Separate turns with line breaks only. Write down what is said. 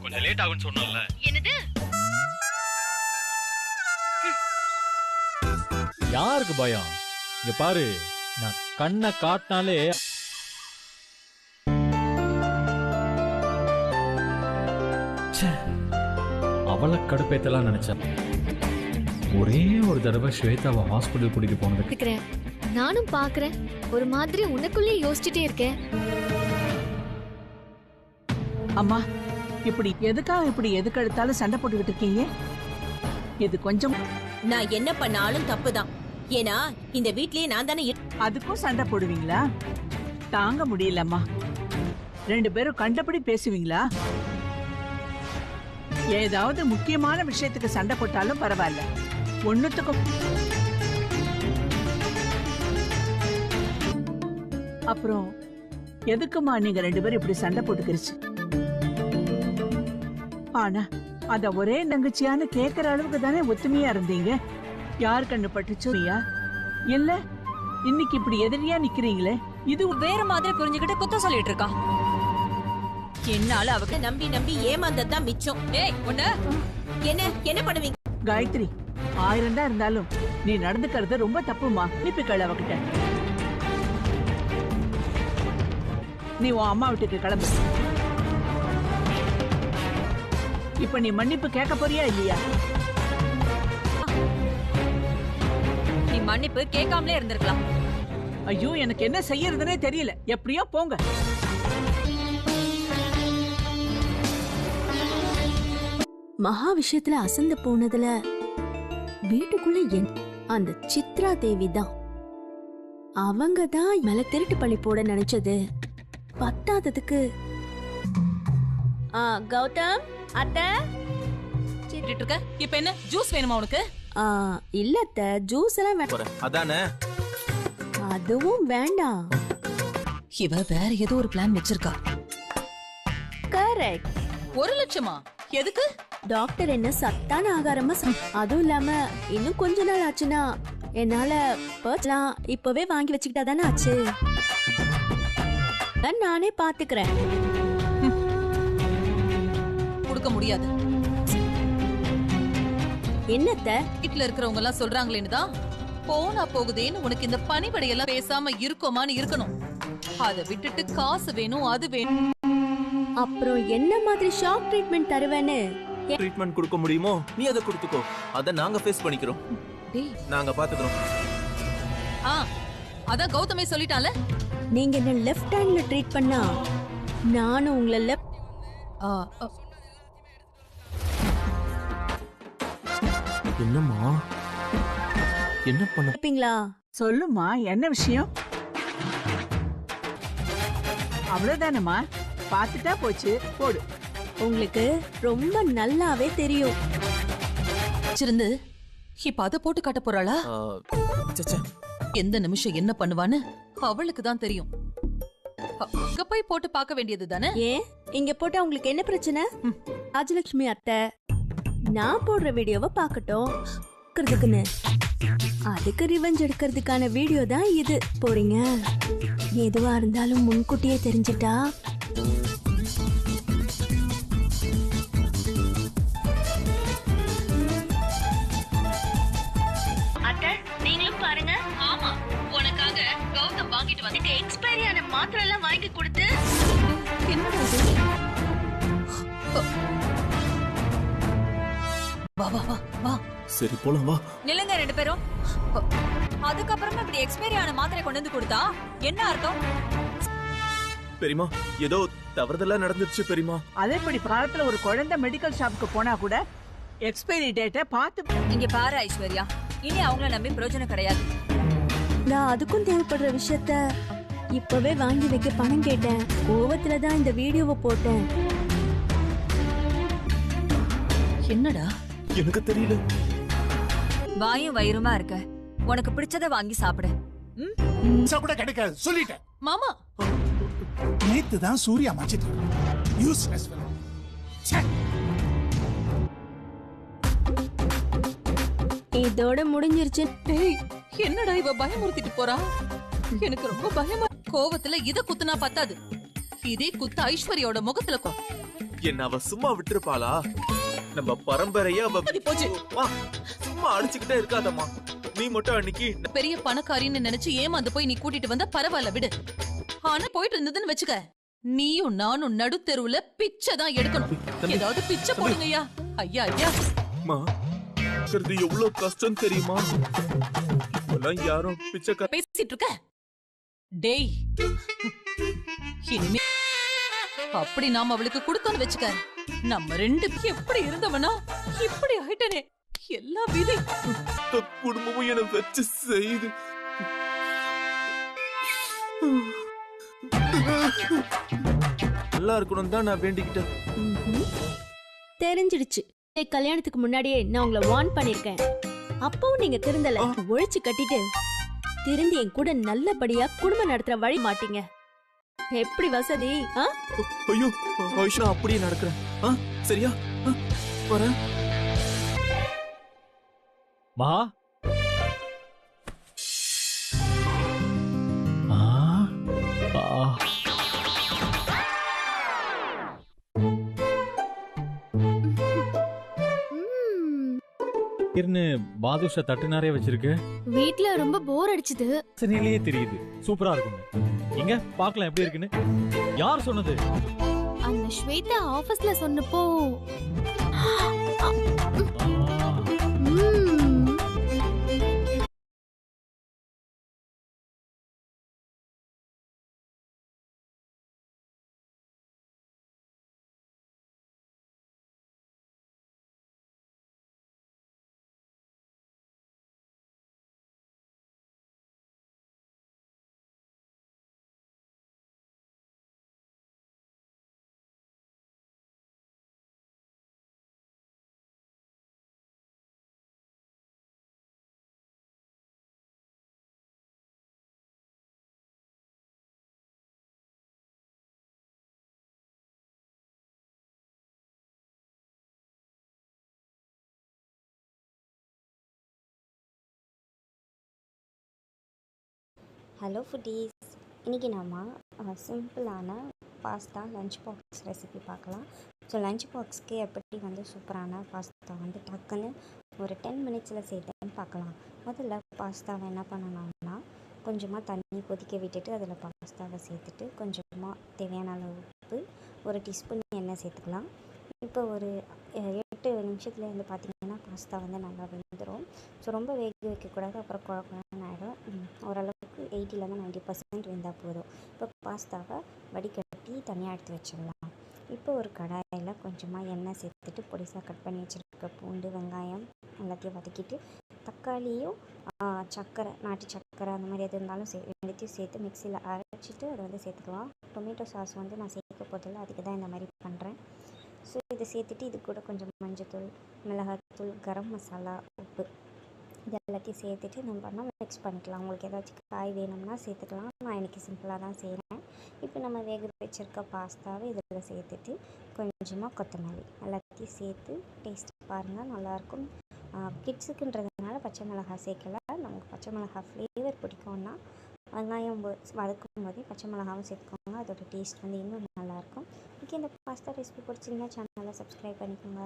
கொஞ்சம் லேட் ஆகும்னு சொன்னோம்ல.
என்னது?
யாருக்கு பயம்? இங்க பாரு, நான் கண்ணை காட்டினாலே அவளை கடுப்பேத்தலாம் நினைச்சேன். ஒரே ஒரு தடவை ஸ்வேதாவை ஹாஸ்பிட்டல் கூட்டிட்டு போனது.
நானும் பாக்குறேன். ஒரு மாதிரி உனக்குள்ளே யோசிச்சுட்டே இருக்கேன்.
அம்மா, இப்படி எதுக்காக இப்படி எதுக்கு எடுத்தாலும் சண்டை போட்டுக்கிட்டு இருக்கீங்க? இது கொஞ்சம்
நான் என்ன பண்ணாலும் தப்புதான். ஏன்னா இந்த வீட்லயே நான் தானே
அதுக்கும் சண்டை போடுவீங்களா? தாங்க முடியலம்மா. 2 பேரும் கண்டபடி பேசுவீங்களா? ஏதாவது முக்கியமான விஷயத்துக்கு சண்டை போட்டாலும் பரவாயில்ல, ஒண்ணுத்துக்கும். அப்புறம் எதுக்குமா நீங்க 2 பேரும் இப்படி சண்டை போட்டுக்கிருச்சு? ஆனா அத ஒரே தங்கச்சியான்னு கேக்குற அளவுக்கு தானே ஒத்துமையா இருந்தீங்க. யார் கண்ணு பட்டுச்சோயா? இல்ல இன்னைக்கு இப்படி எதிரியா நிக்கிறீங்களே, இது
வேற மாதிரி புரிஞ்சுக்கிட்டு குத்தம் சொல்லிட்டு இருக்கா. என்னால அவக்கு நம்பி நம்பி ஏமாந்ததான் மிச்சம். ஏய் ஒண்ணு என்ன என்ன பண்ணுவீங்க?
காயத்ரி, 1000 தான் இருந்தாலும் நீ நடந்துக்கிறது ரொம்ப தப்புமா. நிப்பிக்கள் அவகிட்ட. நீ உன் அம்மா வீட்டுக்கு கிளம்பு. இப்ப நீ மன்னிப்பு கேட்க போறியா இல்லையா?
நீ மன்னிப்பு கேட்காமலே இருந்திருக்கலாம்.
ஐயோ, எனக்கு என்ன செய்யறதுனே தெரியல. எப்படியோ போங்க.
மகா விஷயத்துல அசந்து போனதுல வீட்டுக்குள்ள அந்த சித்ரா தேவி தான். அவங்க தான் மேல திருட்டு பள்ளி போட நினைச்சது. பத்தாததுக்கு கௌதம் அத்தை
இருக்க. இப்ப என்ன ஜூஸ் வேணுமா உனக்கு?
இல்லத்த, ஜூஸ் எல்லாம்
அதானே.
அதுவும் வேண்டாம்.
இவ வேற ஏதோ ஒரு பிளான் வச்சிருக்கா.
கரெக்ட்.
1 லட்சமா? எதுக்கு?
டாக்டர் என்ன சத்தான ஆகாரமா அதுவும் இல்லாம இன்னும் கொஞ்ச நாள் ஆச்சுன்னா என்னால பர்ஸ்லாம் இப்பவே வாங்கி வச்சுக்கிட்டா தானே ஆச்சு. நானே பாத்துக்கிறேன்.
கொடுக்க முடியாது.
என்னத்த
வீட்டுல இருக்கிறவங்க எல்லாம் சொல்றாங்களேன்னு தான் போனா போகுதேன்னு உனக்கு இந்த பனிபடையெல்லாம் பேசாம இருக்கோமான்னு இருக்கணும். அதை விட்டுட்டு காசு வேணும் அது வேணும்.
அப்புறம் என்ன மாதிரி ஷாக் ட்ரீட்மெண்ட் தருவேன்னு?
ட்ரீட்மெண்ட் கொடுக்க முடியுமோ நீ அதை கொடுத்துக்கோ. அத நாங்க ஃபேஸ் பண்ணிக்கிறோம். நாங்க பாத்துக்கிறோம்.
அதான் கௌதமே சொல்லிட்டால.
நீங்க என்ன லெஃப்ட் ஹேண்ட்ல ட்ரீட் பண்ணா நானும் உங்களை லெஃப்ட்.
என்னம்மா என்ன
பண்ணீங்களா?
சொல்லுமா, என்ன விஷயம்? அவ்வளவுதானம்மா, பாத்துட்டா போச்சு. போடு.
உங்களுக்கு ரொம்ப நல்லாவே தெரியும்.
இப்ப அத போட்டு காட்ட போறாளா? எந்த நிமிஷம் என்ன பண்ணுவான்னு அவளுக்கு தான் தெரியும். அங்க போய் போட்டு பார்க்க வேண்டியது தானே.
ஏன் இங்க போட்டா உங்களுக்கு என்ன பிரச்சனை? ராஜலட்சுமி அத்தை நான் போடுற வீடியோவை பார்க்கட்டும். அதுக்கு ரிவெஞ்ச் எடுக்கிறதுக்கான வீடியோ தான் இது. போறீங்க? எதுவா இருந்தாலும் முன்கூட்டியே தெரிஞ்சிட்டா
நீங்களும் பாருங்க. ஆமா, உனக்காக கௌதம் வாங்கிட்டு வந்து எக்ஸ்பைரியான மாத்திரை எல்லாம் வாங்கி கொடுத்து.
என்னடா வா வா வா வா.
சரி போலாம் வா.
நில்லுங்க 2 பேரும். அதுக்கப்புறமா இப்படி எக்ஸ்பைரி ஆன மாத்திரை கொண்டு வந்து கொடுத்தா என்ன அர்த்தம்?
பெரியமா ஏதோ தவறுதலா நடந்துச்சு பெரியமா.
அதேபடி காலத்துல ஒரு குழந்தை மெடிக்கல் ஷாப்புக்கு போனா கூட எக்ஸ்பைரி டேட்டை பார்த்து.
இங்க பாரு ஐஸ்வர்யா, இனி அவங்கள நம்பி பிரயோஜனம் கிடையாது.
நான் அதுக்கும் தேவைப்படுற விஷயத்த இப்பவே வாங்கி வைக்க பணம் கேட்டேன். கோவத்துல தான் இந்த வீடியோவை போட்டேன்.
என்னடா?
எனக்கு தெரியல.
வாயும் வயிறுமா இருக்க. உனக்கு பிடிச்சத வாங்கி சாப்பிடு.
கூட கிடைக்காது சொல்லிட்டேன்
மாமா.
நேத்து தான் சூர்யா மாச்சிட்டு யூஸ்லெஸ் ஃபெலோ.
இதோட முடிஞ்சிருச்சு.
என்னடா இவ பயமுறுத்திட்டு போறா? எனக்கு ரொம்ப பயமா. கோவத்துல இத குத்துனா பத்தாது, இதே குத்து ஐஸ்வர்யாவோட முகத்துல
என்ன அவ சும்மா விட்டுருப்பாளா? நம்ம பரம்பரையா அவ
போச்சு.
அம்மா, சும்மா அடிச்சுக்கிட்டே இருக்காதம்மா. நீ மட்டும் அன்னைக்கு
பெரிய பணக்காரின்னு நினைச்சு ஏமாந்து போய் நீ கூட்டிட்டு வந்தா பரவாயில்ல விடு. ஆனா போயிட்டு இருந்ததுன்னு வச்சுக்க, நீயும் நானும் நடுத்தெருவுல பிச்சை தான் எடுக்கணும். ஏதாவது பிச்சை போடுங்கய்யா. ஐயா ஐயா
அம்மா, இருக்கிறது எவ்வளவு கஷ்டம் தெரியுமா? இப்பெல்லாம் யாரும் பிச்சைக்கார
பேசிட்டு இருக்க. டேய், இனிமே அப்படி நாம அவளுக்கு கொடுத்தோன்னு வச்சுக்க, நம்ம ரெண்டு எப்படி இருந்தவனா இப்படி ஆயிட்டனே. எல்லா விதி
குடும்பமும் என வச்சு செய்து நல்லா இருக்கணும் தான் நான் வேண்டிக்கிட்டேன்.
தெரிஞ்சிடுச்சு. கல்யாணத்துக்கு முன்னாடியே நான் உங்களை வார்ன் பண்ணிருக்கேன். அப்பவும் நீங்க திருந்தல. ஒழிச்சு கட்டிட்டு திருந்தி என் கூட நல்லபடியா குடும்பம் நடத்துற வழி மாட்டீங்க. எப்படி வசதி?
ஐயோ ஐஷா, அப்படியே நடக்கிறேன். சரியா வரேன்.
மா பாதுஷா தட்டு நிறைய வச்சிருக்கு.
வீட்ல ரொம்ப போர் அடிச்சுது.
சரியிலேயே தெரியுது, சூப்பரா இருக்கும். எங்க பார்க்கலாம் எப்படி இருக்குன்னு. யார் சொன்னது?
அந்த ஸ்வேதா ஆபீஸ்ல சொன்னப்போ.
ஹலோ ஃபுட்டீஸ், இன்றைக்கி நம்ம சிம்பிளான பாஸ்தா லஞ்ச் பாக்ஸ் ரெசிபி பார்க்கலாம். ஸோ லஞ்ச் பாக்ஸ்க்கு எப்படி வந்து சூப்பரான பாஸ்தா வந்து டக்குன்னு ஒரு 10 மினிட்ஸில் சேர்த்துன்னு பார்க்கலாம். முதல்ல பாஸ்தாவை என்ன பண்ணணும்னா, கொஞ்சமாக தண்ணி கொதிக்க விட்டுட்டு அதில் பாஸ்தாவை சேர்த்துட்டு கொஞ்சமாக தேவையான அளவு உப்பு, ஒரு டீஸ்பூன் எண்ணெய் சேர்த்துக்கலாம். இப்போ ஒரு 8 நிமிஷத்துல வந்து பார்த்திங்கன்னா பாஸ்தா வந்து நல்லா வெந்துடும். ஸோ ரொம்ப வேக வைக்கக்கூடாது, அப்புறம் குழப்பம் ஆகிடும். ஓரளவுக்கு 80-90% வெந்தால் போதும். இப்போ பாஸ்தாவை வடிகட்டி தனியாக எடுத்து வச்சிடலாம். இப்போ ஒரு கடாயில் கொஞ்சமாக எண்ணெய் சேர்த்துட்டு பொடிசாக கட் பண்ணி வச்சுருக்க பூண்டு, வெங்காயம் எல்லாத்தையும் வதக்கிட்டு தக்காளியும் சர்க்கரை, நாட்டு சர்க்கரை அந்த மாதிரி எது இருந்தாலும் எல்லாத்தையும் சேர்த்து மிக்சியில் அரைச்சிட்டு அதை வந்து சேர்த்துக்கலாம். டொமேட்டோ சாஸ் வந்து நான் சேர்க்க போதில்லை, அதுக்கு தான் இந்த மாதிரி பண்ணுறேன். ஸோ இதை சேர்த்துட்டு இது கூட கொஞ்சம் மஞ்சத்தூள், மிளகாத்தூள், கரம் மசாலா, உப்பு இது எல்லாத்தையும் சேர்த்துட்டு நம்ம பண்ணால் மிக்ஸ் பண்ணிக்கலாம். உங்களுக்கு ஏதாச்சும் காய் வேணும்னா சேர்த்துக்கலாம். நான் இன்றைக்கி சிம்பிளாக தான் செய்கிறேன். இப்போ நம்ம வேக வச்சுருக்க பாஸ்தாவை இதில் சேர்த்துட்டு கொஞ்சமாக கொத்தமல்லி எல்லாத்தையும் சேர்த்து டேஸ்ட் பாருங்கள், நல்லாயிருக்கும். கிட்ஸுக்குன்றதுனால பச்சை மிளகாய் சேர்க்கலை. நமக்கு பச்சை மிளகாய் ஃப்ளேவர் பிடிக்கும்னா வெங்காயம் வதக்கும் போதே பச்சை மிளகாவும் சேர்த்துக்கோங்க. அதோட டேஸ்ட் வந்து இன்னும் நல்லாயிருக்கும். ஓகே, இந்த பாஸ்தா ரெசிபி பிடிச்சிங்கன்னா சேனலை சப்ஸ்கிரைப் பண்ணிக்கோங்க.